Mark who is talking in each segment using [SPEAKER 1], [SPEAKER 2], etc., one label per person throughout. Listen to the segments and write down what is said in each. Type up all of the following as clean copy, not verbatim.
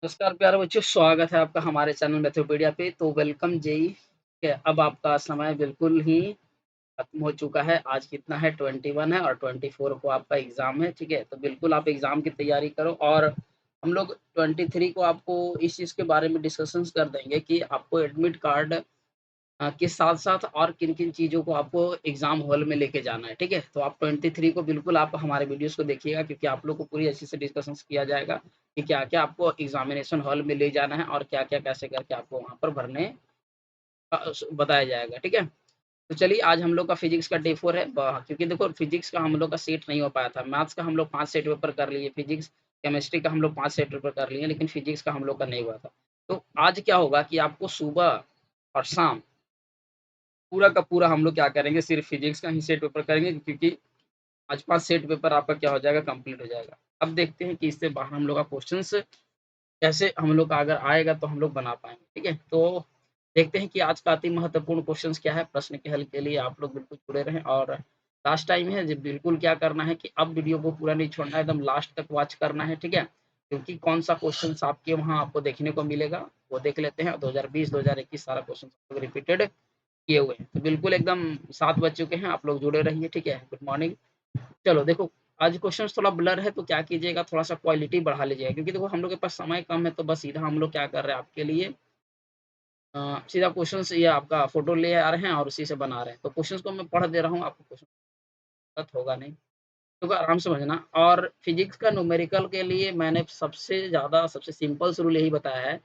[SPEAKER 1] नमस्कार प्यारे बच्चों, स्वागत है आपका हमारे चैनल मैथोपीडिया पे। तो वेलकम जेई के अब आपका समय बिल्कुल ही खत्म हो चुका है। आज कितना है 21 है और 24 को आपका एग्ज़ाम है, ठीक है? तो बिल्कुल आप एग्ज़ाम की तैयारी करो और हम लोग 23 को आपको इस चीज़ के बारे में डिस्कशंस कर देंगे कि आपको एडमिट कार्ड के साथ-साथ और किन-किन चीज़ों को आपको एग्ज़ाम हॉल में लेके जाना है, ठीक है? तो आप 23 को बिल्कुल आप हमारे वीडियोज़ को देखिएगा क्योंकि आप लोग को पूरी अच्छे से डिस्कशंस किया जाएगा कि क्या-क्या आपको एग्ज़ामिनेशन हॉल में ले जाना है और क्या-क्या कैसे करके आपको वहाँ पर भरने बताया जाएगा, ठीक है? तो चलिए आज हम लोग का फिज़िक्स का डे 4 है क्योंकि देखो फिज़िक्स का हम लोग का सेट नहीं हो पाया था। मैथ्स का हम लोग 5 सेट पेपर कर लिए, फिज़िक्स, केमिस्ट्री का हम लोग 5 सेट पेपर कर लिए, लेकिन फिज़िक्स का हम लोग का नहीं हुआ था। तो आज क्या होगा कि आपको सुबह और शाम पूरा का पूरा हम लोग क्या करेंगे, सिर्फ़ फिज़िक्स का ही सेट पेपर करेंगे क्योंकि आज 5 सेट पेपर आपका क्या हो जाएगा, कंप्लीट हो जाएगा। अब देखते हैं कि इससे बाहर हम लोग का क्वेश्चन्स कैसे हम लोग का अगर आएगा तो हम लोग बना पाएँगे, ठीक है? तो देखते हैं कि आज का अति महत्वपूर्ण क्वेश्चन्स क्या है, प्रश्न के हल के लिए आप लोग बिल्कुल जुड़े रहें और लास्ट टाइम है जी बिल्कुल क्या करना है कि अब वीडियो को पूरा नहीं छोड़ना है, एकदम लास्ट तक वॉच करना है, ठीक है? क्योंकि कौन-सा क्वेश्चन्स आपके वहाँ आपको देखने को मिलेगा, वो देख लेते हैं। 2020, 2021 सारा क्वेश्चन रिपीटेड किए हुए हैं। तो बिल्कुल एकदम 7 बज चुके हैं, आप लोग जुड़े रहिए, ठीक है? Good morning. चलो देखो, आज क्वेश्चन्स थोड़ा ब्लर है तो क्या कीजिएगा थोड़ा-सा क्वालिटी बढ़ा लीजिएगा क्योंकि देखो हम लोग के पास समय कम है तो बस सीधा हम लोग क्या कर रहे हैं आपके लिए सीधा क्वेश्चन्स ये आपका फ़ोटो ले आ रहे हैं और उसी से बना रहे हैं। तो क्वेश्चन्स को मैं पढ़ दे रहा हूँ, आपको क्वेश्चन दिक्कत होगा नहीं, तो आराम से समझना और फिज़िक्स का न्यूमेरिकल के लिए मैंने सबसे सिंपल सा रूल यही बताया है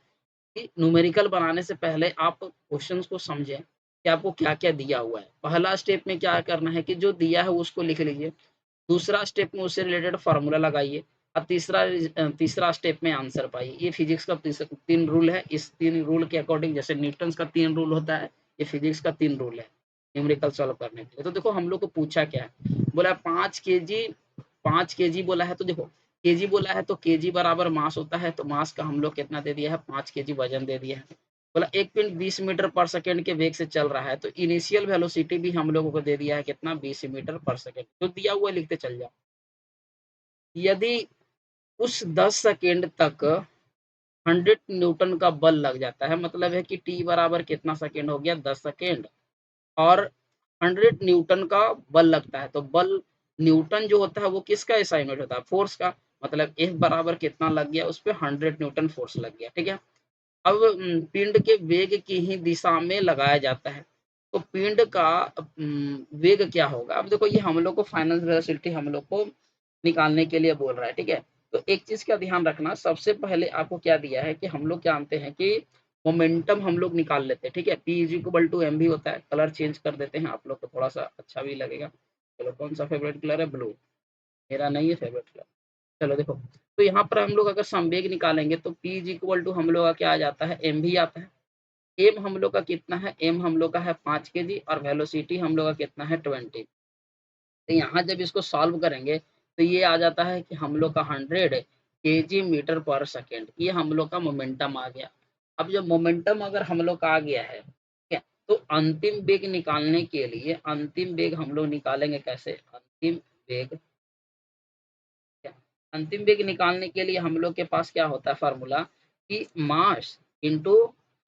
[SPEAKER 1] कि न्यूमेरिकल बनाने से पहले आप क्वेश्चंस को समझें कि आपको क्या-क्या दिया हुआ है। पहला स्टेप में क्या करना है कि जो दिया है उसको लिख लीजिए। दूसरा स्टेप में उससे रिलेटेड फ़ॉर्मूला लगाइए और तीसरा स्टेप में आंसर पाइए। ये फिज़िक्स का 3 रूल है। इस 3 रूल के अकॉर्डिंग जैसे न्यूटन्स का 3 रूल होता है, ये फिज़िक्स का 3 रूल है, न्यूमेरिकल सॉल्व करने के लिए। तो देखो हम लोग को पूछा क्या है, बोला 5 केजी बोला है तो देखो केजी बोला है तो केजी बराबर मास होता है, तो मास का हम लोग कितना दे दिया है 5 केजी वज़न दे दिया है। बोला 1 पिंड 20 मीटर पर सेकंड के वेग से चल रहा है, तो इनिशियल वेलोसिटी भी हम लोगों को दे दिया है कितना 20 मीटर पर सेकंड। जो दिया हुआ है लिखते चल जाओ। यदि उस 10 सेकंड तक 100 न्यूटन का बल लग जाता है, मतलब है कि टी बराबर कितना सेकंड हो गया 10 सेकंड और 100 न्यूटन का बल लगता है, तो बल न्यूटन जो होता है वो किसका एसआई यूनिट होता है? फ़ोर्स का। मतलब F बराबर कितना लग गया उस पे 100 न्यूटन फ़ोर्स लग गया, ठीक है? अब पिंड के वेग की ही दिशा में लगाया जाता है। तो पिंड का वेग क्या होगा? अब देखो ये हम लोग को फाइनल वेलोसिटी हम लोग को निकालने के लिए बोल रहा है, ठीक है? तो एक चीज़ का ध्यान रखना, सबसे पहले आपको क्या दिया है कि हम लोग जानते हैं कि मोमेंटम हम लोग निकाल लेते हैं, ठीक है? P is equal to mv होता है। कलर चेंज कर देते हैं, आप लोग को थोड़ा-सा अच्छा भी लगेगा। चलो कौन-सा फ़ेवरेट कलर है? ब्लू। मेरा नहीं है फ़ेवरेट कलर। चलो देखो, तो यहाँ पर हम लोग अगर संवेग निकालेंगे तो P इज़ इक्वल टू हम लोग का क्या आ जाता है? mv आता है। एम हम लोग का कितना है? एम हम लोग का है 5 केजी और वेलोसिटी हम लोग का कितना है? 20। तो यहाँ जब इसको सॉल्व करेंगे तो ये आ जाता है कि हम लोग का 100 केजी मीटर पर सेकंड, ये हम लोग का मोमेंटम आ गया। अब जब मोमेंटम अगर हम लोग का आ गया है, ठीक है? तो अंतिम वेग निकालने के लिए अंतिम वेग हम लोग निकालेंगे कैसे? वेग क्या अंतिम वेग निकालने के लिए हम लोग के पास क्या होता है फ़ॉर्मूला कि मास इंटू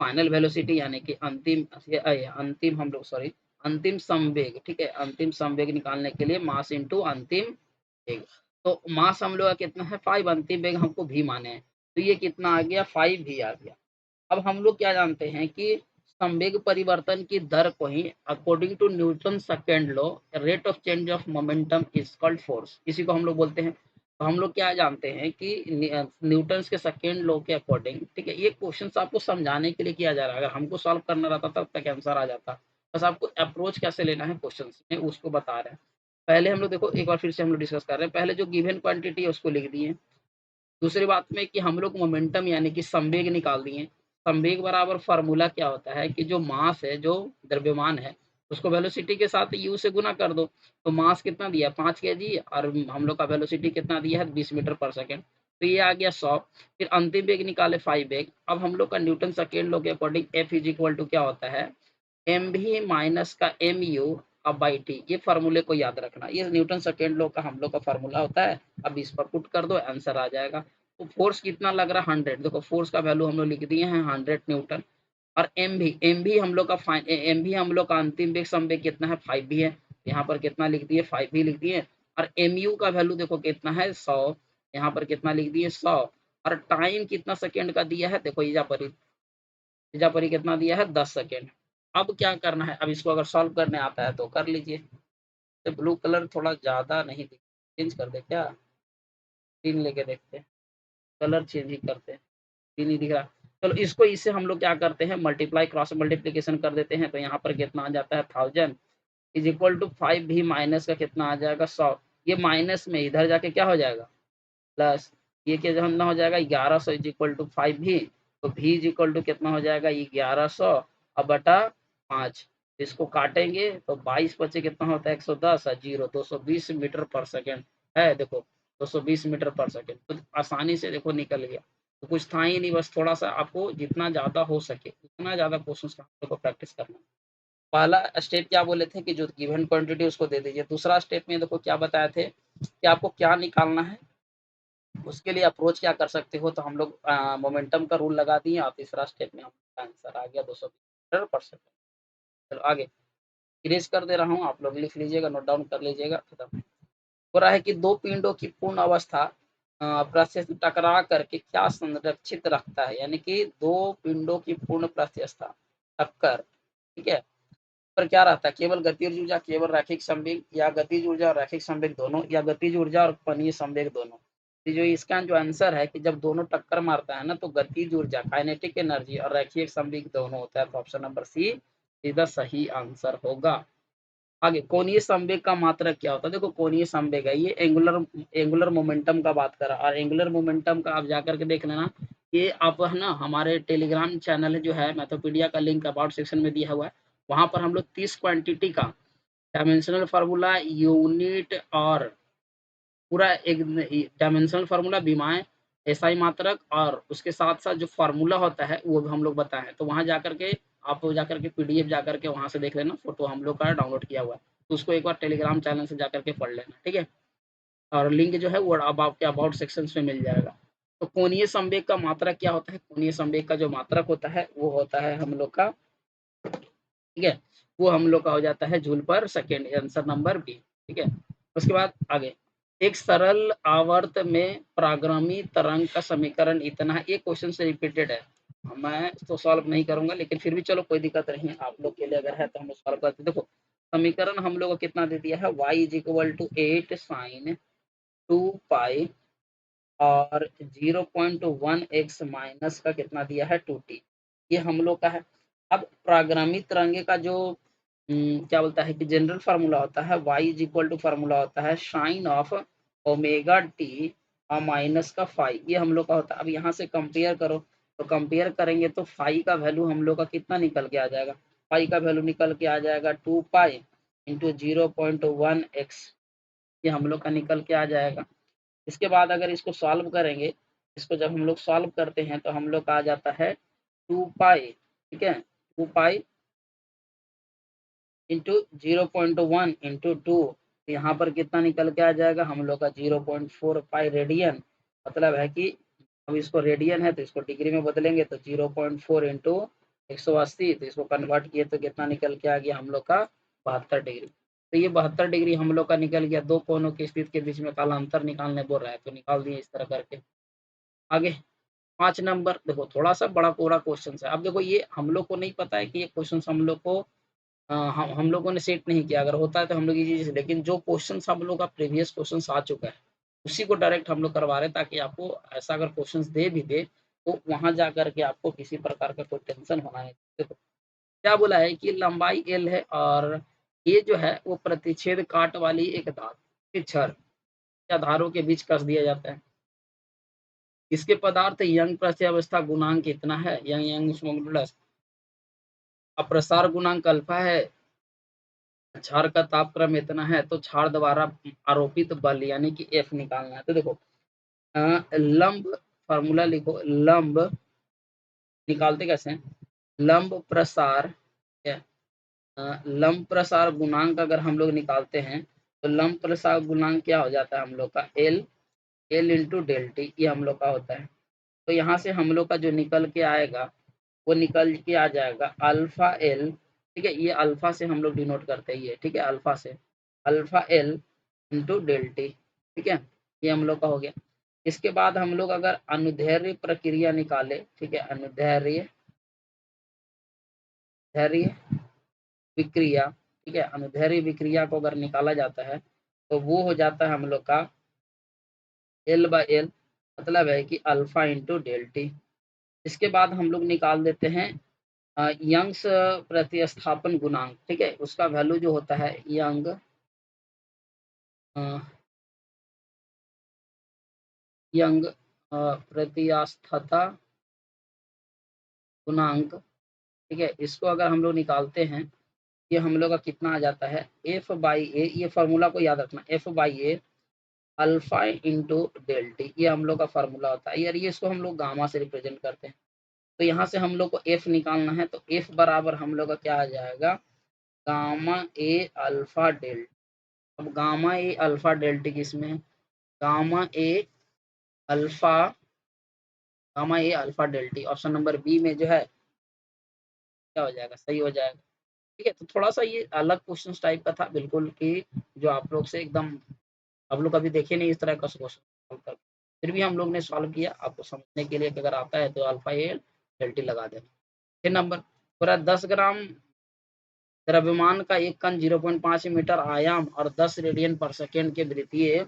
[SPEAKER 1] फाइनल वेलोसिटी यानी कि अंतिम हम लोग सॉरी अंतिम संवेग, ठीक है? अंतिम संवेग निकालने के लिए मास इंटू अंतिम वेग। तो मास हम लोग का कितना है 5, अंतिम वेग हमको v माने हैं। तो ये कितना आ गया 5 v आ गया। अब हम लोग क्या जानते हैं कि संवेग परिवर्तन की दर को ही according to Newton second law rate of change of momentum is called force, इसी को हम लोग बोलते हैं। तो हम लोग क्या जानते हैं कि न्यूटन्स के सेकंड लॉ के अकॉर्डिंग, ठीक है? ये क्वेश्चन आपको समझाने के लिए किया जा रहा है। अगर हमको सॉल्व करना रहता तब तक आंसर आ जाता। बस आपको अप्रोच कैसे लेना है क्वेश्चन में उसको बता रहे हैं। पहले हम लोग देखो एक बार फिर से हम लोग डिस्कस कर रहे हैं। पहले जो गिवन क्वांटिटी है उसको लिख दिए। दूसरी बात में कि हम लोग मोमेंटम यानी कि संवेग निकाल दिए। संवेग बराबर फ़ॉर्मूला क्या होता है कि जो मास है, जो द्रव्यमान है, उसको वेलोसिटी के साथ u से गुना कर दो। तो मास कितना दिया 5 केजी और हम लोग का वेलोसिटी कितना दिया है 20 मीटर पर सेकंड। तो ये आ गया 100। फिर अंतिम वेग निकाले 5 वेग। अब हम लोग का न्यूटन सेकेंड लॉ के according F is equal to क्या होता है mv माइनस का mu बाई टी, ये फ़ॉर्मूले को याद रखना। ये न्यूटन सेकेंड लॉ का हम लोग का फ़ॉर्मूला होता है। अब इस पर पुट कर दो आंसर आ जाएगा। तो फोर्स कितना लग रहा है 100। देखो फोर्स का वैल्यू हम लोग लिख दिए हैं 100 न्यूटन। और एम भी हम लोग का एम भी हम लोग का अंतिम वेग समवेग कितना है 5 भी है। यहाँ पर कितना लिख दिए 5 भी लिख दिए। और एम यू का वैल्यू देखो कितना है 100। यहाँ पर कितना लिख दिए 100। और टाइम कितना सेकेंड का दिया है देखो इजापरी कितना दिया है 10 सेकेंड। अब क्या करना है, अब इसको अगर सॉल्व करने आता है तो कर लीजिए। तो ब्लू कलर थोड़ा ज्यादा नहीं दिख, चेंज कर दे क्या, ग्रीन लेके देखते हैं, कलर चेंज ही करते हैं, ग्रीन नहीं दिख रहा। चलो इसको इससे हम लोग क्या करते हैं मल्टीप्लाई क्रॉस मल्टीप्लीकेशन कर देते हैं। तो यहाँ पर कितना आ जाता है 1000 इज इक्वल टू 5 भी माइनस का कितना आ जाएगा 100। ये माइनस में इधर जाके क्या हो जाएगा प्लस, ये क्या कितना हो जाएगा 1100 इज इक्वल टू 5 भी। तो भी इज इक्वल टू कितना हो जाएगा 1100 अब बटा 5। इसको काटेंगे तो 22 बचे कितना होता है 110 और जीरो 220 मीटर पर सेकेंड है। देखो 220 मीटर पर सेकेंड तो आसानी से देखो निकल गया। तो कुछ था ही नहीं, बस थोड़ा सा आपको जितना ज़्यादा हो सके उतना ज़्यादा क्वेश्चन को प्रैक्टिस करना। पहला स्टेप क्या बोले थे कि जो गिवन क्वांटिटी उसको दे दीजिए। दूसरा स्टेप में देखो क्या बताए थे कि आपको क्या निकालना है, उसके लिए अप्रोच क्या कर सकते हो। तो हम लोग मोमेंटम का रूल लगा दिए और तीसरा स्टेप में हमारा आंसर आ गया 200 मीटर पर सेकेंड। चलो आगे इरेज कर दे रहा हूँ, आप लोग लिख लीजिएगा, नोट डाउन कर लीजिएगा। खत्म हो रहा है कि दो पिंडों की पूर्ण अवस्था प्रत्यक्ष टकरा करके क्या संरक्षित रखता है, यानी कि दो पिंडों की पूर्ण प्रत्यवस्था टक्कर, ठीक है, पर क्या रहता है केवल गतिज ऊर्जा, केवल रैखिक संवेग, या गतिज ऊर्जा और रैखिक संवेग दोनों, या गतिज ऊर्जा और कोणीय संवेग दोनों। तो जो इसका जो आंसर है कि जब दोनों टक्कर मारता है ना तो गतिज ऊर्जा काइनेटिक एनर्जी और रैखिक संवेग दोनों होता है। तो ऑप्शन नंबर सी सीधा सही आंसर होगा। आगे कोणीय संवेग का मात्रक क्या होता है। देखो कोणीय संवेग है ये एंगुलर मोमेंटम का बात कर रहा है। और एंगुलर मोमेंटम का आप जाकर के देख लेना, ये आप है ना हमारे टेलीग्राम चैनल जो है मैथोपीडिया का लिंक अबाउट सेक्शन में दिया हुआ है। वहां पर हम लोग 30 क्वांटिटी का डायमेंशनल फार्मूला यूनिट और पूरा एक डायमेंशनल फार्मूला विमाएं एसआई मात्रक और उसके साथ साथ जो फार्मूला होता है वो भी हम लोग बताए हैं। तो वहां जाकर के आप जाकर के पीडीएफ जाकर के वहां से देख लेना, फोटो हम लोग का डाउनलोड किया हुआ है। तो उसको एक बार टेलीग्राम चैनल से जाकर के पढ़ लेना, ठीक है। और लिंक जो है वो अब आपके अबाउट सेक्शन में मिल जाएगा। तो कोणीय संवेग का मात्रक क्या होता है, कोणीय संवेग का जो मात्रक होता है वो होता है हम लोग का, ठीक है, वो हम लोग का हो जाता है जूल पर सेकेंड, आंसर नंबर बी, ठीक है। उसके बाद आगे एक सरल आवर्त में प्राग्रामी तरंग का समीकरण इतना है। ये क्वेश्चन से रिपीटेड है, मैं तो सॉल्व नहीं करूंगा लेकिन फिर भी चलो कोई दिक्कत नहीं है, आप लोग के लिए अगर है तो हम सॉल्व करते हैं। देखो समीकरण हम लोग को कितना दे दिया है y is equal to 8 sine 2 pi और 0.1 x माइनस का कितना दिया है 2t, ये हम लोग का है। अब प्राग्रामी तरंगे का जो क्या बोलता है कि जनरल फार्मूला होता है y is equal to formula होता है साइन ऑफ ओमेगा टी और माइनस का फाई, ये हम लोग का होता है। अब यहाँ से कंपेयर करो, तो कंपेयर करेंगे तो फाई का वैल्यू हम लोग का कितना निकल के आ जाएगा, फाई का वैल्यू निकल के आ जाएगा 2 पाई इंटू 0.1 x, ये हम लोग का निकल के आ जाएगा। इसके बाद अगर इसको सॉल्व करेंगे, इसको जब हम लोग सॉल्व करते हैं तो हम लोग का आ जाता है 2 पाई, ठीक है, 2 पाई इंटू 0.1 इंटू 2, यहाँ पर कितना निकल के आ जाएगा हम लोग का 0.4 पाई रेडियन। मतलब है कि अब इसको रेडियन है तो इसको डिग्री में बदलेंगे तो 0.4 इंटू 180, तो इसको कन्वर्ट किए तो कितना निकल के आ गया हम लोग का 72 डिग्री। तो ये 72 डिग्री हम लोग का निकल गया। दो कोनों की स्थिति के बीच में कालांतर निकालने बोल रहा है तो निकाल दिए इस तरह करके। आगे 5 नंबर देखो थोड़ा सा बड़ा पूरा क्वेश्चन है। अब देखो ये हम लोग को नहीं पता है कि ये क्वेश्चन हम लोग को हम लोगों ने सेट नहीं किया, अगर होता है तो हम लोग इजी से, लेकिन जो क्वेश्चन हम लोग का प्रीवियस क्वेश्चन आ चुका है उसी को डायरेक्ट हम लोग करवा रहे हैं, ताकि आपको ऐसा अगर क्वेश्चन दे भी दे तो वहां जा करके आपको किसी प्रकार का कोई टेंशन होना नहीं। देखो क्या बोला है कि लंबाई एल है और ये जो है वो प्रतिच्छेद काट वाली एक धातु के छड़ या धारों के बीच कस दिया जाता है। इसके पदार्थ यंग प्रत्यावस्था गुणांक कितना है, यंग यंग मॉडुलस, अप्रसार गुणांक अल्फा है, क्षार का तापक्रम इतना है, तो क्षार द्वारा आरोपित बल यानी कि एफ निकालना है। तो देखो लंब फार्मूला लिखो, लंब निकालते कैसे हैं, लंब प्रसार, लंब प्रसार गुणांक अगर हम लोग निकालते हैं तो लंब प्रसार गुणांक क्या हो जाता है हम लोग का l l into del t, ये हम लोग का होता है। तो यहाँ से हम लोग का जो निकल के आएगा वो निकल के आ जाएगा अल्फा एल, ठीक है, ये अल्फा से हम लोग डिनोट करते हैं ये, ठीक है, अल्फा से, alpha l into del t, ठीक है, ये हम लोग का हो गया। इसके बाद हम लोग अगर अनुदैर्ध्य प्रक्रिया निकाले, ठीक है, अनुदैर्ध्य धैर्य विक्रिया, ठीक है, अनुदैर्ध्य विक्रिया को अगर निकाला जाता है तो वो हो जाता है हम लोग का एल बाई एल, मतलब है कि अल्फा इंटू डेल टी। इसके बाद हम लोग निकाल देते हैं यंग्स प्रतिस्थापन गुणांक, ठीक है, उसका वैल्यू जो होता है यंग प्रतिस्थता गुणांक, ठीक है, इसको अगर हम लोग निकालते हैं, ये हम लोग का कितना आ जाता है एफ बाई ए, ये फार्मूला को याद रखना, f by a alpha into del t, ये हम लोग का फार्मूला होता है यार, ये इसको हम लोग गामा से रिप्रेजेंट करते हैं। तो यहाँ से हम लोग को एफ निकालना है, तो एफ बराबर हम लोग का क्या आ जाएगा गामा ए अल्फा डेल्टा। अब गामा ए अल्फा डेल्टा किसमें है, gamma a alpha, gamma a alpha delta option number b में जो है क्या हो जाएगा, सही हो जाएगा। ठीक है, तो थोड़ा सा ये अलग क्वेश्चन टाइप का था बिल्कुल, कि जो आप लोग से एकदम आप लोग कभी देखे नहीं इस तरह का क्वेश्चन सॉल्व कर, फिर भी हम लोग ने सॉल्व किया आपको समझने के लिए कि अगर आता है तो अल्फा ए डेल्टा लगा देना। फिर नंबर पूरा 10 ग्राम द्रव्यमान का एक कण 0.5 मीटर आयाम और 10 रेडियन पर सेकेंड के वृत्तीय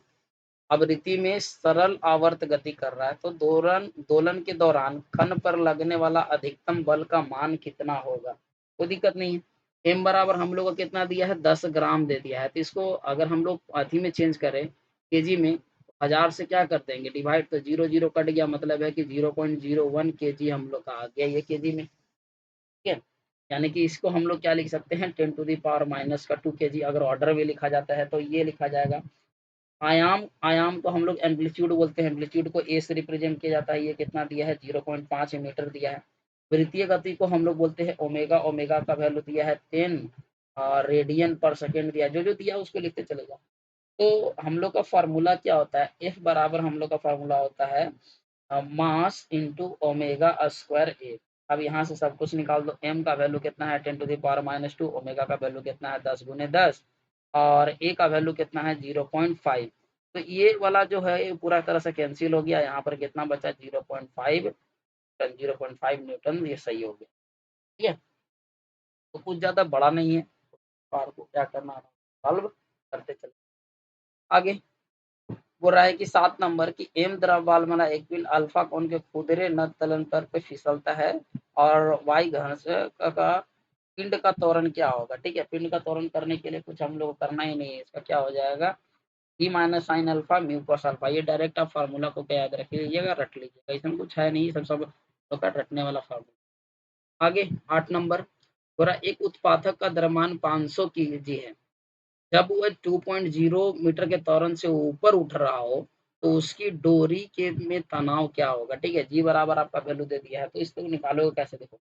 [SPEAKER 1] आवृत्ति में सरल आवर्त गति कर रहा है, तो दोलन दोलन के दौरान कण पर लगने वाला अधिकतम बल का मान कितना होगा। कोई दिक्कत नहीं है, एम बराबर हम लोग को कितना दिया है 10 ग्राम दे दिया है, तो इसको अगर हम लोग अथी में चेंज करें केजी में, 1000 से क्या कर देंगे डिवाइड, तो जीरो जीरो कट गया, मतलब है कि 0.01 केजी हम लोग का आ गया ये केजी में, ठीक है। यानी कि इसको हम लोग क्या लिख सकते हैं 10 टू दी पावर माइनस का 2 केजी, अगर ऑर्डर में लिखा जाता है तो ये लिखा जाएगा। आयाम, आयाम को हम लोग एम्पलीट्यूड बोलते हैं, एम्पलीट्यूड को ए से रिप्रेजेंट किया जाता है, ये कितना दिया है 0.5 मीटर दिया है। वृत्तीय गति को हम लोग बोलते हैं ओमेगा, ओमेगा का वैल्यू दिया है 10 रेडियन पर सेकेंड दिया, जो जो दिया उसको लिखते चलेगा। तो हम लोग का फार्मूला क्या होता है, एफ बराबर हम लोग का फार्मूला होता है मास इंटू ओमेगा स्क्वायर ए। अब यहाँ से सब कुछ निकाल दो, एम का वैल्यू कितना है 10 टू द पावर -2, ओमेगा का वैल्यू कितना है 10 गुने 10, और ए का वैल्यू कितना है 0.5। तो ये वाला जो है ये पूरा तरह से कैंसिल हो गया, यहाँ पर कितना बचा 0.5 न्यूटन, 0.5 न्यूटन, ये सही हो गया। ठीक है, तो कुछ ज़्यादा बड़ा नहीं है, पार को क्या करना है सॉल्व करते चले आगे। बोल रहा है कि 7 नंबर की एम द्रव्यमान एक पिंड अल्फा कोण के खुदरे नद तलन पर पे फिसलता है और वाई घन से का पिंड का त्वरण क्या होगा। ठीक है, पिंड का त्वरण करने के लिए कुछ हम लोग करना ही नहीं है, इसका क्या हो जाएगा e minus sine alpha mu cos alpha, ये डायरेक्ट आप फार्मूला को क्या याद रख लीजिएगा, रट लीजिएगा, इसमें कुछ है नहीं, सब सब तो का रटने वाला फार्मूला। आगे 8 नंबर बोला एक उत्पादक का द्रव्यमान 500 केजी है, जब वह 2.0 मीटर के त्वरण से ऊपर उठ रहा हो तो उसकी डोरी के में तनाव क्या होगा। ठीक है, जी बराबर आपका वैल्यू दे दिया है, तो इसको निकालोगे कैसे, देखो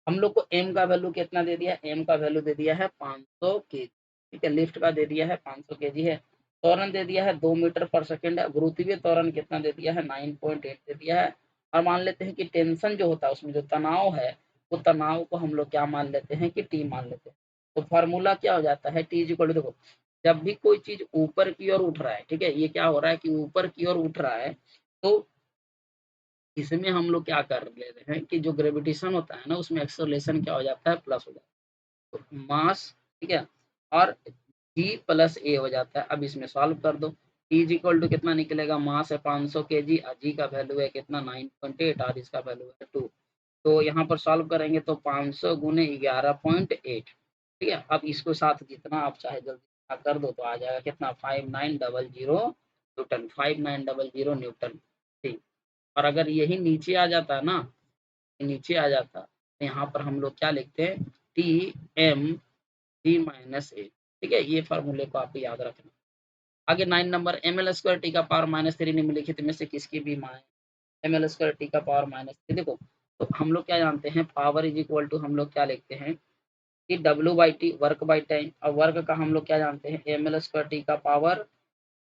[SPEAKER 1] हम लोग को एम का वैल्यू कितना दे दिया है, एम का वैल्यू दे दिया है 500 केजी, ठीक है, लिफ्ट का दे दिया है 500 केजी है, त्वरण दे दिया है 2 मीटर पर सेकंड है, गुरुत्वीय त्वरण कितना दे दिया है 9.8 दे दिया है, और मान लेते हैं कि टेंशन जो होता है उसमें जो तनाव है वो तनाव को हम लोग क्या मान लेते हैं कि टी मान लेते हैं। तो फार्मूला क्या हो जाता है टी इज इक्वल टू, देखो जब भी कोई चीज ऊपर की ओर उठ रहा है, ठीक है, ये क्या हो रहा है कि ऊपर की ओर उठ रहा है, तो इसमें हम लोग क्या कर लेते हैं कि जो ग्रेविटेशन होता है ना उसमें एक्सेलरेशन क्या हो जाता है प्लस हो जाता है, तो मास, ठीक है, और जी प्लस ए हो जाता है। अब इसमें सॉल्व कर दो, टी इज इक्वल टू कितना निकलेगा, मास है 500 के जी और जी का वैल्यू है कितना 9.8 और इसका वैल्यू है 2। तो यहाँ पर सॉल्व करेंगे तो 500 गुने 11.8, ठीक है। अब इसको साथ जितना आप चाहे जल्दी कर दो तो आ जाएगा कितना 5900 न्यूटन, 5900 न्यूटन, ठीक। और अगर यही नीचे आ जाता है ना, नीचे आ जाता तो यहाँ पर हम लोग क्या लिखते हैं टी एम जी माइनस ए, ठीक है, ये फार्मूले को आपको याद रखना। आगे 9 number m l square t का पावर -3 निम्नलिखित में से किसकी भी मान, एम एल स्क्वायर टी का पावर -3, देखो तो हम लोग क्या जानते हैं पावर इज इक्वल टू हम लोग क्या लिखते हैं कि W by T work by time, और वर्क का हम लोग क्या जानते हैं एम एल स्क्वायर टी का पावर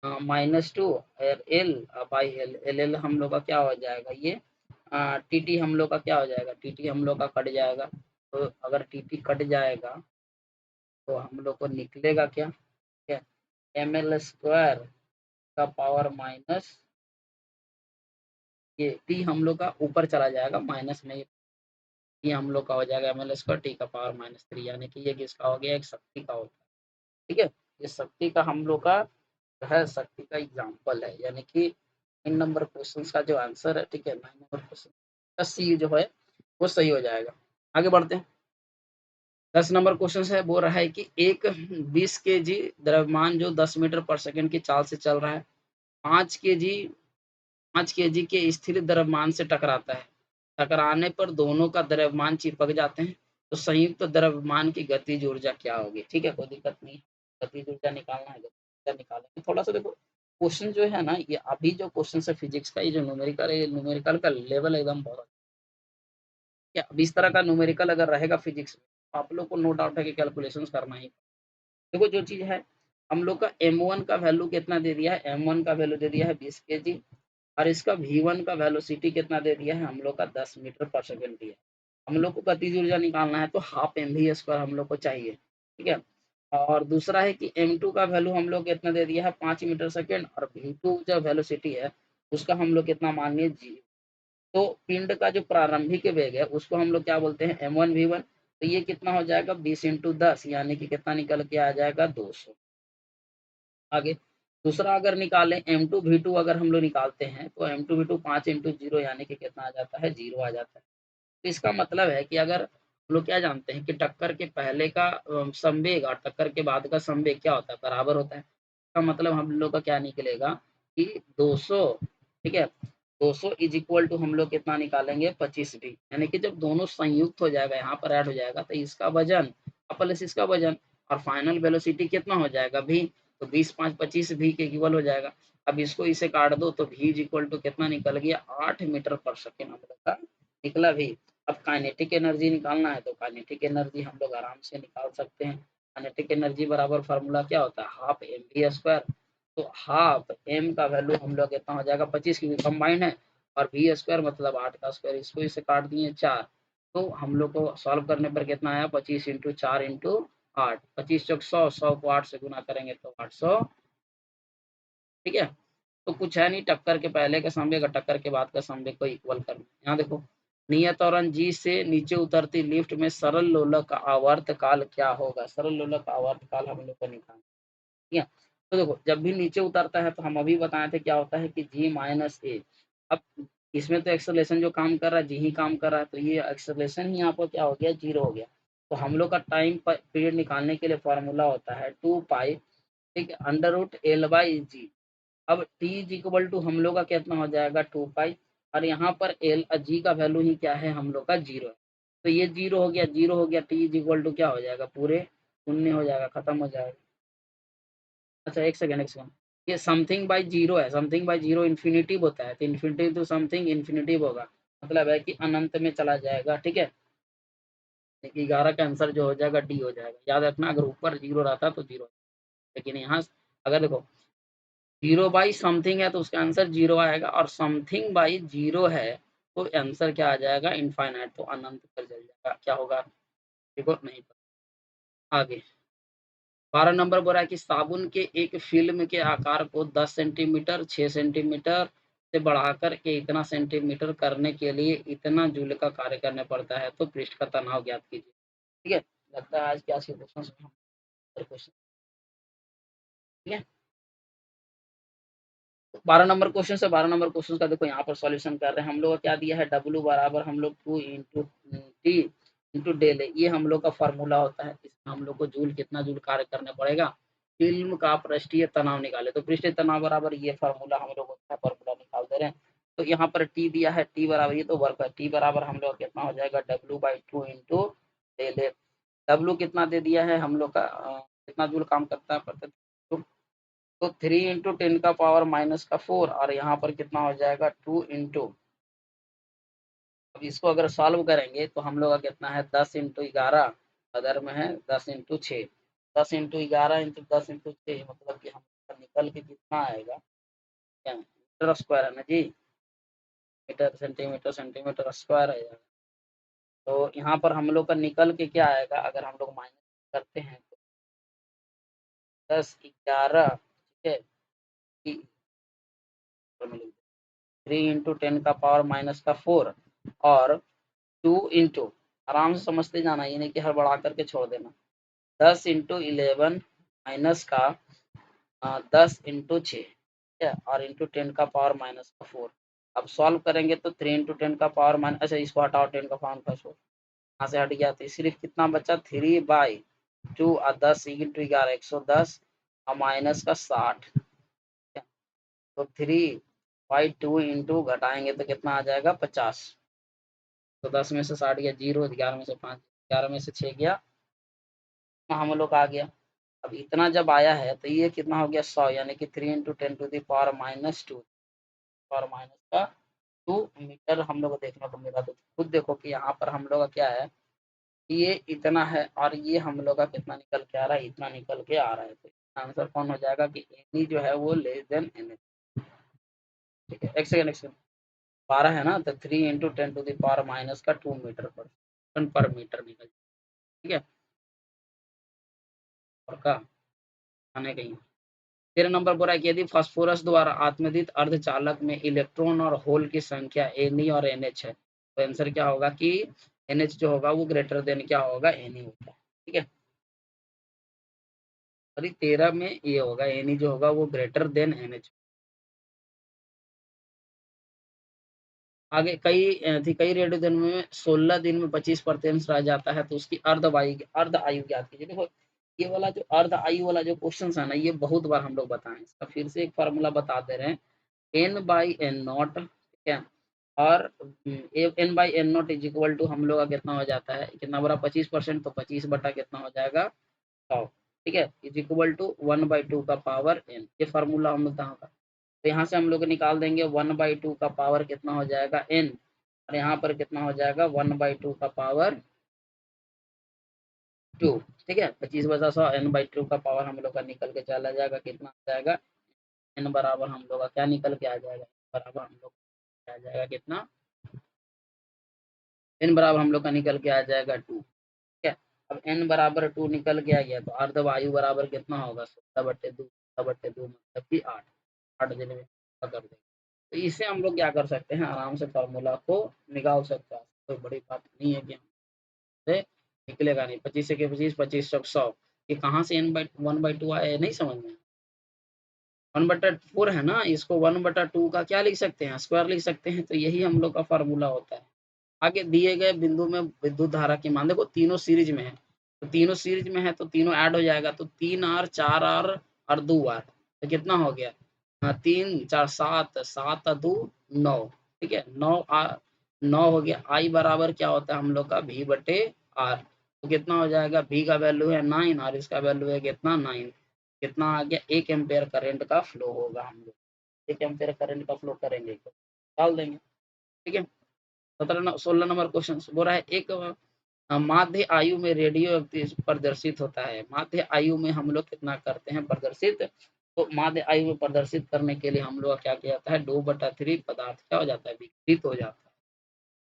[SPEAKER 1] -2 और L by L, L L हम लोग का क्या हो जाएगा, ये टी टी हम लोग का क्या हो जाएगा, टी टी हम लोग का कट जाएगा। तो अगर टी टी कट जाएगा तो हम लोग को निकलेगा क्या, क्या एम एल स्क्वायर का पावर माइनस, ये टी हम लोग का ऊपर चला जाएगा माइनस में, ये हम लोग का हो जाएगा एम एल स्क्वायर टी का पावर -3, यानी कि ये किसका हो गया, एक शक्ति का होता है। ठीक है, ये शक्ति का हम लोग का जो है शक्ति का एग्जाम्पल है, यानी कि 9 नंबर क्वेश्चन का जो आंसर है, ठीक है, 9 नंबर क्वेश्चन का सी जो है वो सही हो जाएगा। आगे बढ़ते हैं। 10 नंबर क्वेश्चन है, बोल रहा है कि एक 20 kg द्रव्यमान जो 10 मीटर पर सेकंड की चाल से चल रहा है, 5 kg 5 kg के स्थिर द्रव्यमान से टकराता है। टकराने पर दोनों का द्रव्यमान चिपक जाते हैं, तो संयुक्त द्रव्यमान की गतिज ऊर्जा क्या होगी। ठीक है, कोई दिक्कत नहीं है, गतिज ऊर्जा निकालना है, गतिज ऊर्जा निकालेंगे। थोड़ा सा देखो क्वेश्चन जो है ना, ये अभी जो क्वेश्चन है फिजिक्स का, ये जो न्यूमेरिकल है, ये न्यूमेरिकल का लेवल एकदम बहुत क्या, अब इस तरह का न्यूमेरिकल अगर रहेगा फिजिक्स में, तो आप लोग को नो डाउट है कि कैलकुलेशन करना ही। देखो जो चीज है, हम लोग का M1 का वैल्यू कितना दे दिया है, M1 का वैल्यू दे दिया है 20 kg, और इसका V1 का वेलोसिटी कितना दे दिया है हम लोग का 10 मीटर पर सेकंड दिया है। हम लोग को गतिज ऊर्जा निकालना है, तो हाफ mv² हम लोग को चाहिए। ठीक है, और दूसरा है कि M2 का वैल्यू हम लोग कितना दे दिया है 5 मीटर सेकेंड, और V2 जो वेलोसिटी है उसका हम लोग कितना मान लिए जी। तो पिंड का जो प्रारंभिक वेग है उसको हम लोग क्या बोलते हैं, M1v1। तो ये कितना हो जाएगा 20 × 10, यानी कि कितना निकल के आ जाएगा 200। आगे दूसरा अगर निकालें M2v2, अगर हम लोग निकालते हैं तो M2v2 5 × 0, यानी कि कितना आ जाता है, 0 आ जाता है। तो इसका मतलब है कि अगर हम लोग क्या जानते हैं कि टक्कर के पहले का संवेग और टक्कर के बाद का संवेग क्या होता है, बराबर होता है। इसका मतलब हम लोग का क्या निकलेगा कि 200, ठीक है, 200 इज इक्वल टू हम लोग कितना निकालेंगे 25 भी, यानी कि जब दोनों संयुक्त हो जाएगा, यहाँ पर ऐड हो जाएगा, तो इसका वजन प्लस इसका वजन, और फाइनल वेलोसिटी कितना हो जाएगा भी, तो 20 5 25 भी के इक्वल हो जाएगा। अब इसको इसे काट दो तो भी इज इक्वल टू कितना निकल गया 8 मीटर पर सेकेंड हम लोग का निकला भी। अब काइनेटिक एनर्जी निकालना है, तो काइनेटिक एनर्जी हम लोग आराम से निकाल सकते हैं। काइनेटिक एनर्जी बराबर फार्मूला क्या होता है, हाफ mv²। तो हाफ m का वैल्यू हम लोग कितना हो जाएगा 25, क्योंकि कंबाइंड है, और v² मतलब 8 का स्क्वायर, इसको इसे काट दिए 4। तो हम लोग को सॉल्व करने पर कितना आया 25 × 4 × 8, 25 × 100, 100 को 8 से गुना करेंगे तो 800। ठीक है, तो कुछ है नहीं, टक्कर के पहले का संवेग और टक्कर के बाद का संवेग को इक्वल करना। यहाँ देखो, नियत त्वरण जी से नीचे उतरती लिफ्ट में सरल लोलक का आवर्त काल क्या होगा, सरल लोलक का आवर्त काल हम लोग को निकालना। ठीक है, तो देखो जब भी नीचे उतरता है तो हम अभी बताए थे क्या होता है कि G-A। अब इसमें तो एक्सेलरेशन जो काम कर रहा है जी ही काम कर रहा है, तो ये एक्सेलरेशन ही यहाँ पर क्या हो गया 0 हो गया। तो हम लोग का टाइम पीरियड निकालने के लिए फॉर्मूला होता है 2 पाई, ठीक है, √L/g। अब t इज इक्वल टू हम लोग का कितना हो जाएगा 2 पाई, और यहाँ पर एल जी का वैल्यू ही क्या है हम लोग का 0 है। तो ये 0 हो गया, 0 हो गया, टी इज इक्वल टू क्या हो जाएगा पूरे 0 हो जाएगा, खत्म हो जाएगा। अच्छा एक सेकंड, एक सेकंड, ये समथिंग बाई जीरो है, समथिंग बाई जीरो इन्फिनिटिव होता है, तो इन्फिनिटिव टू समथिंग इन्फिनिटिव होगा, मतलब है कि अनंत में चला जाएगा। ठीक है, 11 का आंसर जो हो जाएगा डी हो जाएगा। याद रखना, अगर ऊपर 0 रहता तो 0, लेकिन यहाँ अगर देखो 0 बाई समथिंग है तो उसका आंसर 0 आएगा, और समथिंग बाई 0 है तो आंसर क्या आ जाएगा इनफाइनाइट, तो अनंत पर चल जाएगा। क्या होगा देखो, नहीं पता। आगे 12 नंबर बोला है कि साबुन के एक फिल्म के आकार को 10 सेंटीमीटर 6 सेंटीमीटर से बढ़ाकर के इतना सेंटीमीटर करने के लिए इतना जूल का कार्य करना पड़ता है, तो पृष्ठ का तनाव ज्ञात कीजिए। ठीक है, लगता है आज के क्वेश्चन, क्वेश्चन। ठीक है, 12 नंबर क्वेश्चन से 12 नंबर क्वेश्चन का देखो यहाँ पर सॉल्यूशन कर रहे हैं। हम लोग का क्या दिया है, डब्ल्यू बराबर हम लोग 2 × T × डेल है, ये हम लोग का फॉर्मूला होता है। इसमें हम लोग को जूल कितना जूल कार्य करना पड़ेगा, फिल्म का पृष्ठीय तनाव निकाले, तो पृष्ठीय तनाव बराबर ये फॉर्मूला हम लोग का फॉर्मूला निकाल दे रहे हैं। तो यहाँ पर टी दिया है, टी बराबर ये तो वर्क है, टी बराबर हम लोग कितना हो जाएगा W/2 × डब्ल्यू कितना दे दिया है हम लोग का, कितना जूल काम करता है तो 3 × 10⁻⁻⁴, और यहाँ पर कितना हो जाएगा 2 इंटू, अब इसको अगर सॉल्व करेंगे तो हम लोग का कितना है 10 × 11, अदर में है 10 × 6, 10 × 11 × 10 × 6, मतलब कि हम निकल के कितना आएगा, क्या मीटर स्क्वायर है ना जी, मीटर सेंटीमीटर सेंटीमीटर स्क्वायर है। तो यहाँ पर हम लोग का निकल के क्या आएगा, अगर हम लोग माइनस करते हैं तो 10 11, ठीक है, 3 × 10⁻⁻⁴ और 2 इंटू, आराम से समझते जाना, ये नहीं कि हड़बड़ा करके छोड़ देना, 10 × 11 माइनस का 10 × 6, ठीक है, और इंटू 10⁻⁻⁴। अब सॉल्व करेंगे तो 3 × 10⁻⁻, अच्छा इसको हटाओ, 10⁻⁴ यहाँ से हट गया, तो सिर्फ कितना बचा 3/2 और 10 × 11 110 और माइनस का 60, तो 3/2 इंटू घटाएंगे तो कितना आ जाएगा 50। तो 10 में से 60 गया 0, 11 में से 5, 11 में से 6 गया, हम लोग आ गया। अब इतना जब आया है तो ये कितना हो गया 100, यानी कि 3 × 10⁻², पावर माइनस का 2 मीटर हम लोग को देखने को मिला। तो खुद देखो कि यहाँ पर हम लोग का क्या है, ये इतना है और ये हम लोग का कितना निकल के आ रहा है, इतना निकल के आ रहा है। तो आंसर कौन हो जाएगा कि एन जो है वो लेस देन एन एच। ठीक है, एक सेकंड 12 है ना, तो 3 × 10⁻² मीटर पर मीटर निकल, ठीक है, और का आने कहीं। 13 नंबर बोला है कि यदि फास्फोरस द्वारा आत्मदित अर्धचालक में इलेक्ट्रॉन और होल की संख्या Ne और NH है, तो आंसर क्या होगा कि NH जो होगा वो ग्रेटर देन क्या होगा, Ne होगा। ठीक है, सॉरी 13 में ये होगा, Ne जो होगा वो ग्रेटर देन NH। आगे कई रेडियो में 16 दिन में 25% रह जाता है, तो उसकी अर्ध आयु ज्ञात कीजिए। देखो ये वाला जो अर्ध आयु वाला जो क्वेश्चन है ना, ये बहुत बार हम लोग बताएं, इसका फिर से एक फार्मूला बता दे रहे हैं, N/N0, ठीक है, और N/N0 इज इक्वल टू हम लोग का कितना हो जाता है, कितना बड़ा 25%, तो 25 बटा कितना हो जाएगा 100, ठीक है, इज इक्वल टू 1/2 का पावर n, ये फार्मूला हम लोग का। तो यहाँ से हम लोग निकाल देंगे 1/2 का पावर कितना हो जाएगा n, और यहाँ पर कितना हो जाएगा 1/2 का पावर 2, ठीक है, 25 बटा 100 n/2 का पावर हम लोग का निकल के चला जाएगा, कितना आ जाएगा n बराबर हम लोग का क्या निकल के आ जाएगा, बराबर हम लोग आ जाएगा कितना, n बराबर हम लोग का निकल के आ जाएगा 2, ठीक है। अब n बराबर 2 निकल के आ गया, तो अर्धवायु बराबर कितना होगा 16/2 मतलब कि 8, 8 दिन में कर देंगे। तो इससे हम लोग क्या कर सकते हैं, आराम से फार्मूला को निकाल सकते हैं, कोई बड़ी बात नहीं है कि हमसे निकलेगा नहीं। 25 के 25, 25 चौक 100, ये कहाँ से n/1/2 आया, नहीं समझ में, 1/4 है ना, इसको 1/2 का क्या लिख सकते हैं, स्क्वायर लिख सकते हैं, तो यही हम लोग का फार्मूला होता है। आगे दिए गए बिंदु में विद्युत धारा की मान, देखो तीनों सीरीज में है, तो तीनों सीरीज में है तो तीनों ऐड हो जाएगा, तो 3R 4R और 2R, तो कितना हो गया, 3 4 7, 7 2 9, ठीक है, 9 हो गया। आई बराबर क्या होता है हम लोग का V/R, तो कितना हो जाएगा, V का वैल्यू है 9 और इसका वैल्यू है कितना 9, कितना आ गया 1 एम्पेयर करंट का फ्लो होगा, हम लोग 1 एम्पेयर करंट का फ्लो करेंगे तो डाल देंगे। ठीक है, 16 नंबर क्वेश्चन बोल रहा है, एक माध्य आयु में रेडियो प्रदर्शित होता है, माध्य आयु में हम लोग कितना करते हैं प्रदर्शित, तो माध्य आयु में प्रदर्शित करने के लिए हम लोग क्या किया जाता है, 2/3 पदार्थ क्या हो जाता है, विकसित हो जाता है,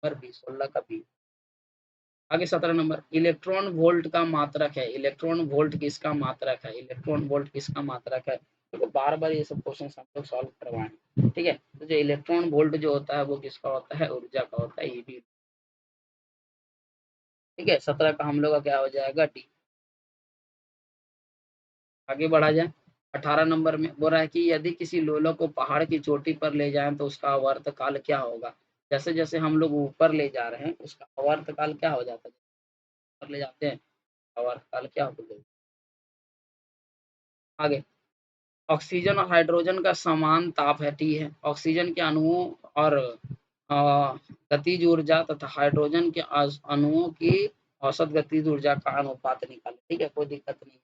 [SPEAKER 1] पर 16 का 20। आगे 17 नंबर, इलेक्ट्रॉन वोल्ट का मात्रक है, इलेक्ट्रॉन वोल्ट किसका मात्रक है, इलेक्ट्रॉन वोल्ट किसका मात्रक है, तो बार बार ये सब क्वेश्चन हम लोग सॉल्व करवाएं। ठीक है, तो जो इलेक्ट्रॉन वोल्ट जो होता है वो किसका होता है, ऊर्जा का होता है, ईबी। ठीक है, 17 का हम लोग का क्या हो जाएगा डी। आगे बढ़ा जाए, 18 नंबर में बोल रहा है कि यदि किसी लोला को पहाड़ की चोटी पर ले जाएं तो उसका आवर्त काल क्या होगा, जैसे जैसे हम लोग ऊपर ले जा रहे हैं उसका आवर्त काल क्या हो जाता है, ऊपर ले जाते हैं आवर्त काल क्या होता है। आगे, ऑक्सीजन और हाइड्रोजन का समान ताप है, टी है, ऑक्सीजन के अणुओं और गतिज ऊर्जा तथा हाइड्रोजन के अणुओं की औसत गतिज यूर्जा का अनुपात निकालें। ठीक है, कोई दिक्कत नहीं।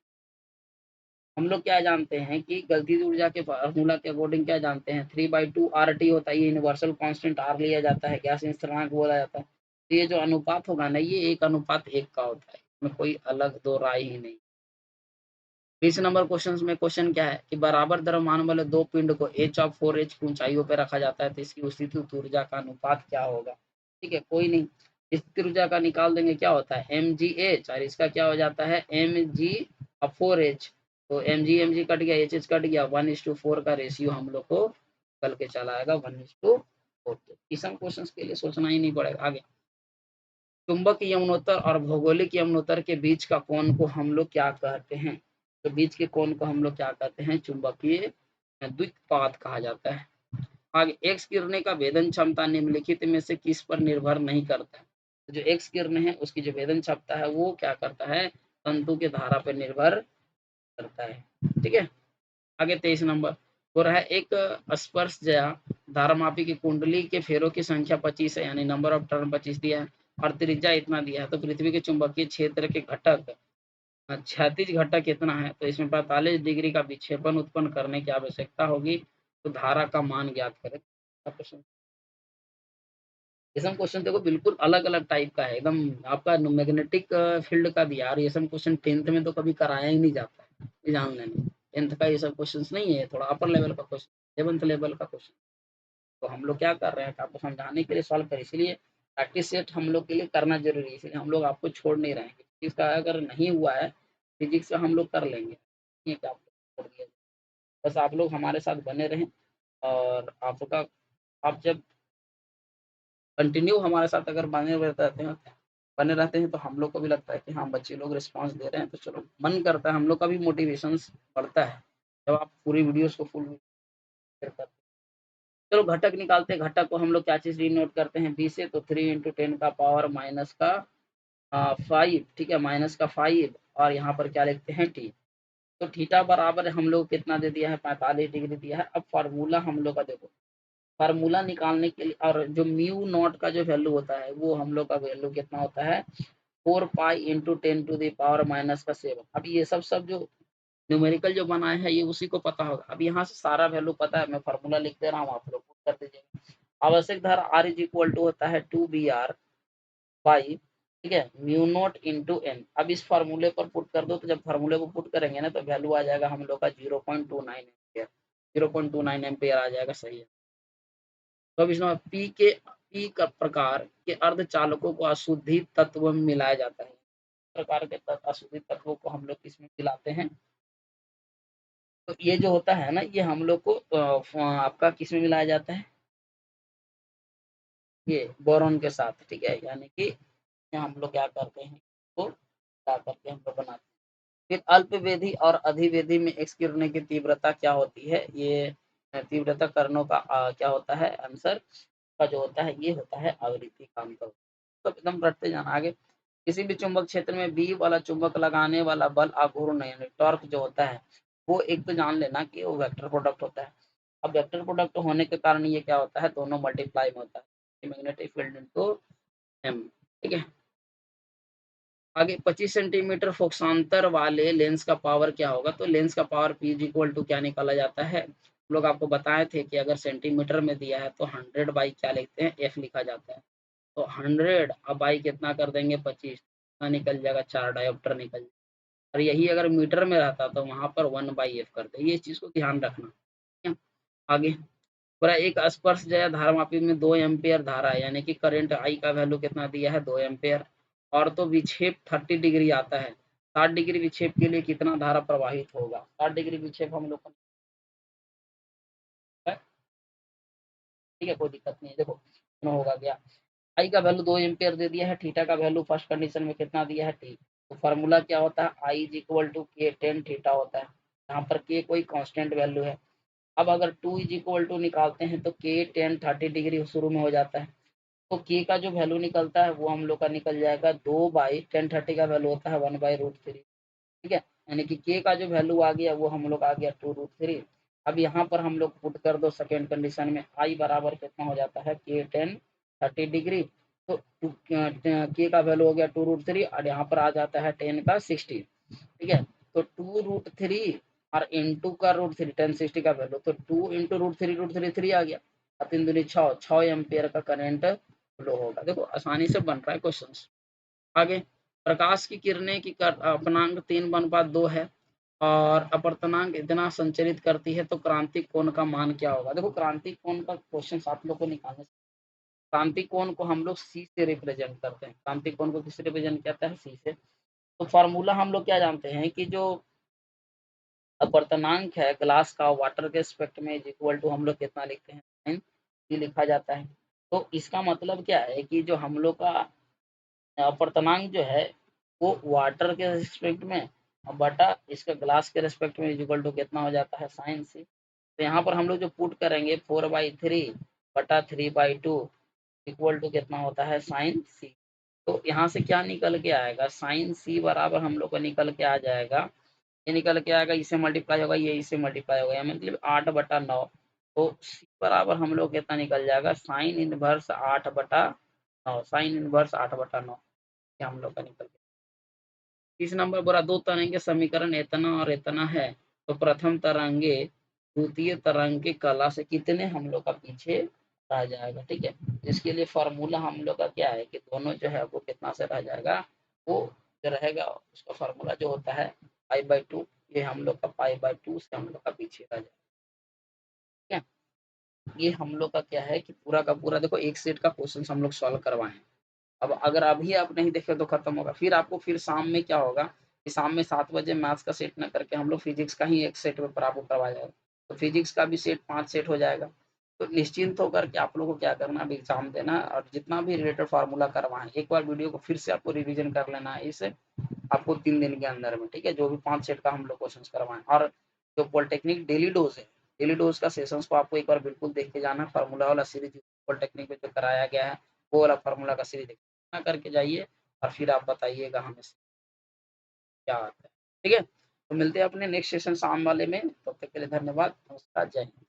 [SPEAKER 1] हम लोग क्या जानते हैं कि गतिज ऊर्जा के फार्मूला के अकॉर्डिंग क्या जानते हैं, 3/2 RT होता है, ये यूनिवर्सल कांस्टेंट R लिया जाता है, गैस स्थिरांक बोला जाता है। तो ये जो अनुपात होगा ना, ये 1:1 का होता है, इसमें कोई अलग दो राय ही नहीं। 20 नंबर क्वेश्चन में क्वेश्चन क्या है कि बराबर द्रव्यमान वाले दो पिंड को h(4h) की ऊंचाइयों पर रखा जाता है तो इसकी स्थितिज ऊर्जा का अनुपात क्या होगा। ठीक है, कोई नहीं, स्थिर ऊर्जा का निकाल देंगे, क्या होता है mgh और इसका क्या हो जाता है mg/4h। तो mg कट गया, hh कट गया, 1:4 का रेशियो हम लोग को निकल के चला आएगा 1:4। इस क्वेश्चन के लिए सोचना ही नहीं पड़ेगा। आगे, चुंबक यमुनोत्तर और भौगोलिक यमुनोत्तर के बीच का कोण को हम लोग क्या कहते हैं। तो बीच के कोण को हम लोग क्या कहते हैं, चुंबकीय द्वित्वपात कहा जाता है। आगे, एक्स किरणें का भेदन क्षमता निम्नलिखित में से किस पर निर्भर नहीं करता है। तो जो एक्स किरण है उसकी जो भेदन क्षमता है वो क्या करता है, तंतु के धारा पर निर्भर करता है। ठीक है, आगे 23 नंबर हो रहा है, एक स्पर्शजया धारामापी की कुंडली के फेरों की संख्या 25 है, यानी नंबर ऑफ टर्न 25 दिया है और त्रिज्या इतना दिया है। तो पृथ्वी के चुंबकीय क्षेत्र के घटक क्षैतिज घटक कितना है, तो इसमें 45 डिग्री का विक्षेपण उत्पन्न करने की आवश्यकता होगी। तो धारा का मान ज्ञात करें। ये सब क्वेश्चन देखो बिल्कुल अलग अलग टाइप का है, एकदम आपका मैग्नेटिक फील्ड का दिया। और ये सब क्वेश्चन 10th में तो कभी कराया ही नहीं जाता है एग्जाम में। 10th का ये सब क्वेश्चन नहीं है, थोड़ा अपर लेवल का क्वेश्चन, 7th लेवल का क्वेश्चन। तो हम लोग क्या कर रहे हैं, आपको समझाने के लिए सॉल्व करें, इसलिए प्रैक्टिस सेट हम लोग के लिए करना जरूरी है, इसलिए हम लोग आपको छोड़ नहीं रहे हैं। फिजिक्स का अगर नहीं हुआ है, फिजिक्स का हम लोग कर लेंगे, ये क्या आपको छोड़ दिया। बस आप लोग हमारे साथ बने रहें और आपका, आप जब कंटिन्यू हमारे साथ अगर बने रहते हैं तो हम लोग को भी लगता है कि हाँ बच्चे लोग रिस्पांस दे रहे हैं, तो चलो मन करता है, हम लोग का भी मोटिवेशन बढ़ता है जब आप पूरी वीडियोस को फुल करते हैं। चलो घटक निकालते हैं। घटक को हम लोग क्या चीज डिनोट करते हैं, बी से, तो 3 × 10 का पावर माइनस का 5। ठीक है, माइनस का 5 और यहाँ पर क्या लिखते हैं टी। तो थीटा बराबर हम लोग कितना दे दिया है, 45 डिग्री दिया है। अब फार्मूला हम लोग का देखो, फार्मूला निकालने के लिए, और जो म्यू नॉट का जो वैल्यू होता है वो हम लोग का वैल्यू कितना होता है 4 पाई × 10⁻⁻⁷। अब ये सब जो न्यूमेरिकल जो बनाए हैं ये उसी को पता होगा। अब यहाँ से सारा वैल्यू पता है, मैं फार्मूला लिख दे रहा हूँ, आप लोग कर दीजिएगा। आवश्यक धारा R इज इक्वल टू होता है 2BR बाई, ठीक है, म्यू नॉट इंटू एन। अब इस फार्मूले पर पुट कर दो, तो जब फार्मूले को पुट करेंगे ना तो वैल्यू आ जाएगा हम लोग का 0.29 एम्पियर। 0.29 एम्पियर आ जाएगा, सही है। तो अब इसमें पी का प्रकार के अर्धचालकों को अशुद्धि तत्व में मिलाया जाता है। प्रकार के अशुद्धि तत्वों को हम लोग किसमें मिलाते हैं, तो ये जो होता है ना ये हम लोग को आपका किसमें मिलाया जाता है, ये बोरॉन के साथ। ठीक है, यानी कि हम लोग क्या करते हैं, तो क्या करते हैं हम लोग बनाते हैं। फिर अल्पवेधी और अधिवेधी में एक्स किरणें की तीव्रता क्या होती है, ये तीव्रता करणों का क्या होता है, आंसर का जो होता है ये होता है आवृत्ति काम का। तो एकदम रटते जाना आगे। किसी भी चुंबक क्षेत्र में बी वाला चुंबक लगाने वाला बल आघूर्ण यानी टॉर्क जो होता है वो एक तो जान लेना कि वो वेक्टर प्रोडक्ट होता है। अब वेक्टर प्रोडक्ट होने के कारण ये क्या होता है, दोनों मल्टीप्लाई में होता है, मैग्नेटिक फील्ड इनटू एम। ठीक है, आगे 25 सेंटीमीटर फोकसांतर वाले लेंस का पावर क्या होगा, तो लेंस का power P is equal to क्या निकाला जाता है, लोग आपको बताए थे कि अगर सेंटीमीटर में दिया है तो 100 बाई क्या लिखते हैं, F लिखा जाता है। तो 100 अब बाई कितना कर देंगे 25, कितना निकल जाएगा 4 डायोप्टर निकल जाएगा। और यही अगर मीटर में रहता तो वहां पर 1/f कर दे, ये चीज को ध्यान रखना। ठीक है? आगे पूरा एक स्पर्श जया धारामापी में 2 एम्पियर धारा है, यानी कि करंट आई का वैल्यू कितना दिया है 2 एम्पियर। और तो विक्षेप 30 डिग्री आता है, 60 डिग्री विक्षेप के लिए कितना धारा प्रवाहित होगा। 60 डिग्री विक्षेप हम लोग को, ठीक है कोई दिक्कत नहीं है। देखो कितना होगा क्या, आई का वैल्यू 2 एम्पियर दे दिया है, थीटा का वैल्यू फर्स्ट कंडीशन में कितना दिया है टी। तो फार्मूला क्या होता है, आई इज इक्वल टू के टेन थीटा होता है। यहाँ पर के कोई कांस्टेंट वैल्यू है। अब अगर 2 इज इक्वल टू निकालते हैं तो के टेन 30 डिग्री शुरू में हो जाता है। तो के का जो वैल्यू निकलता है वो हम लोग का निकल जाएगा 2/1030 का वैल्यू होता है 1/√3। ठीक है, यानी कि के का जो वैल्यू आ गया वो हम लोग आ गया 2√3। अब यहाँ पर हम लोग पुट कर दो सेकेंड कंडीशन में, आई बराबर कितना हो जाता है के टेन 30 डिग्री। तो के का वैल्यू हो गया 2√3 और यहाँ पर आ जाता है 10 का 60। ठीक है, तो 2√3 और इंटू का √3 1060 का वैल्यू, तो 2 इंटू √3 3 आ गया, 3 दूनी 6 एम्पियर का करंट फ्लो होगा। देखो आसानी से बन रहा है क्वेश्चन। आगे प्रकाश की किरणें की अपनांक 3:2 है और अपर्तनांक इतना संचरित करती है तो क्रांतिक कोण का मान क्या होगा? देखो क्रांतिक कोण का क्वेश्चन आप लोग को निकालना, क्रांतिक कोण को हम लोग सी से रिप्रेजेंट करते हैं। क्रांतिक कोण को किससे रिप्रेजेंट करता है? सी से। तो फॉर्मूला हम लोग क्या जानते हैं कि जो अपर्तनांक है ग्लास का वाटर के रिस्पेक्ट में इज इक्वल टू हम लोग कितना लिखते हैं? साइन सी लिखा जाता है। तो इसका मतलब क्या है कि जो हम लोग का अपर्तनांक जो है वो वाटर के रिस्पेक्ट में बटा इसका ग्लास के रिस्पेक्ट में इज इक्वल टू कितना हो जाता है? साइन सी। तो यहाँ पर हम लोग जो पुट करेंगे 4/3 बटा 3/2 इक्वल टू कितना होता है? साइन सी। तो यहाँ से क्या निकल के आएगा? साइन सी बराबर हम लोग का निकल के आ जाएगा, ये निकल के आएगा, इससे मल्टीप्लाई होगा, ये इससे मल्टीप्लाई होगा, या मतलब 8/9। तो सी बराबर हम लोग कितना निकल जाएगा? साइन इनवर्स 8/9, साइन इनवर्स 8/9 ये हम लोग का निकल गया। 30 नंबर बोला दो तरंग के समीकरण इतना और इतना है, तो प्रथम तरंगे द्वितीय तरंग के कला से कितने हम लोग का पीछे रह जाएगा? ठीक है, इसके लिए फॉर्मूला हम लोग का क्या है कि दोनों जो है वो कितना से रह जाएगा? वो जो रहेगा उसका फॉर्मूला जो होता है पाई/2, ये हम लोग का पाई/2 से हम लोग का पीछे रह जाएगा। ठीक है, ये हम लोग का क्या है कि पूरा का पूरा देखो एक सेट का क्वेश्चन हम लोग सॉल्व करवाए। अब अगर अभी आप नहीं देखे तो खत्म होगा, फिर आपको फिर शाम में क्या होगा कि शाम में 7 बजे मैथ्स का सेट ना करके हम लोग फिजिक्स का ही एक सेट पेपर आपको करवाया जाएगा। तो फिजिक्स का भी सेट 5 सेट हो जाएगा। तो निश्चिंत होकर के आप लोगों को क्या करना है, अभी एग्जाम देना है और जितना भी रिलेटेड फार्मूला करवाएं एक बार वीडियो को फिर से आपको रिवीजन कर लेना है इसे आपको 3 दिन के अंदर में। ठीक है, जो भी 5 सेट का हम लोग क्वेश्चन करवाएं। और जो पॉलिटेक्निक डेली डोज है, डेली डोज का सेशंस को आपको एक बार बिल्कुल देख के जाना, फार्मूला वाला सीरीज पॉलिटेक्निक में जो कराया गया है वो वाला फार्मूला का सीरीज ना करके जाइए और फिर आप बताइएगा हमें क्या आता है। ठीक है, तो मिलते हैं अपने नेक्स्ट सेशन शाम वाले में, तब तक के लिए धन्यवाद, नमस्कार, जय हिंद।